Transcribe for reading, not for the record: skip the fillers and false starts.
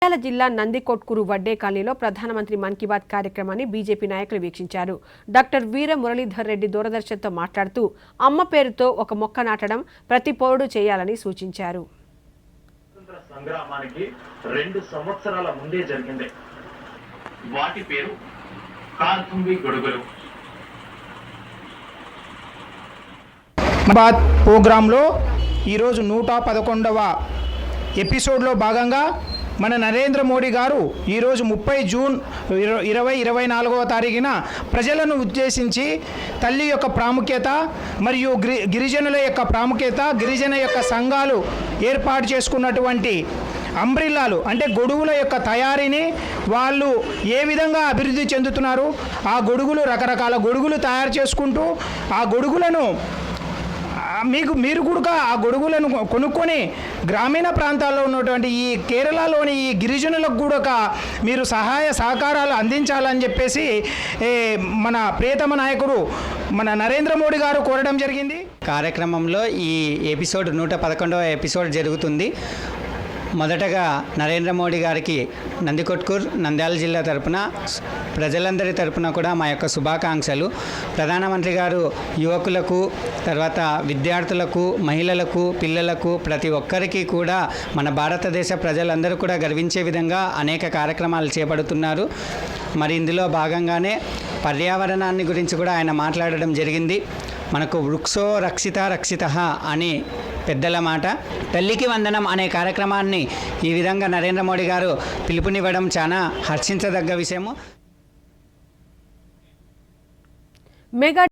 నంద్యాల జిల్లా నందికొట్కూరు వడ్డే కాలనీలో ప్రధానమంత్రి మన్ కీ బాత్ కార్యక్రమాన్ని బీజేపీ నాయకులు వీక్షించారు. డాక్టర్ వీర మురళీధర్ రెడ్డి దూరదర్శన్తో మాట్లాడుతూ అమ్మ పేరుతో ఒక మొక్క నాటడం ప్రతి పౌరుడు చేయాలని సూచించారు. సంగ్రామానికి 2 సంవత్సరాల ముందే జరిగింది. వాటి పేరు కాంతుంబి గొడుగులు. బాత్ ప్రోగ్రాంలో ఈరోజు 111వ ఎపిసోడ్లో భాగంగా మన నరేంద్ర మోడీ గారు ఈరోజు 30 జూన్ 2024వ తారీఖున ప్రజలను ఉద్దేశించి తల్లి యొక్క ప్రాముఖ్యత మరియు గిరిజనుల యొక్క ప్రాముఖ్యత, గిరిజన యొక్క సంఘాలు ఏర్పాటు చేసుకున్నటువంటి అంబ్రిల్లాలు అంటే గొడుగుల యొక్క తయారీని వాళ్ళు ఏ విధంగా అభివృద్ధి చెందుతున్నారు, ఆ గొడుగులు రకరకాల గొడుగులు తయారు చేసుకుంటూ ఆ గొడుగులను మీరు కూడా ఆ గొడుగులను కొనుక్కొని గ్రామీణ ప్రాంతాల్లో ఉన్నటువంటి ఈ కేరళలోని ఈ గిరిజనులకు కూడా మీరు సహాయ సహకారాలు అందించాలని చెప్పేసి మన ప్రియతమ నాయకుడు మన నరేంద్ర మోడీ గారు కోరడం జరిగింది. కార్యక్రమంలో ఈ ఎపిసోడ్ 111వ ఎపిసోడ్ జరుగుతుంది. మొదటగా నరేంద్ర మోడీ గారికి నందికొట్కూర్ నంద్యాల జిల్లా తరపున ప్రజలందరి తరపున కూడా మా యొక్క శుభాకాంక్షలు. ప్రధానమంత్రి గారు యువకులకు, తర్వాత విద్యార్థులకు, మహిళలకు, పిల్లలకు ప్రతి ఒక్కరికి కూడా మన భారతదేశ ప్రజలందరూ కూడా గర్వించే విధంగా అనేక కార్యక్రమాలు చేపడుతున్నారు. మరి ఇందులో భాగంగానే పర్యావరణాన్ని గురించి కూడా ఆయన మాట్లాడడం జరిగింది. మనకు వృక్షో రక్షిత రక్షితః అని పెద్దల మాట. తల్లికి వందనం అనే కార్యక్రమాన్ని ఈ విధంగా నరేంద్ర మోడీ గారు పిలుపునివ్వడం చాలా హర్షించదగ్గ విషయము. మెగా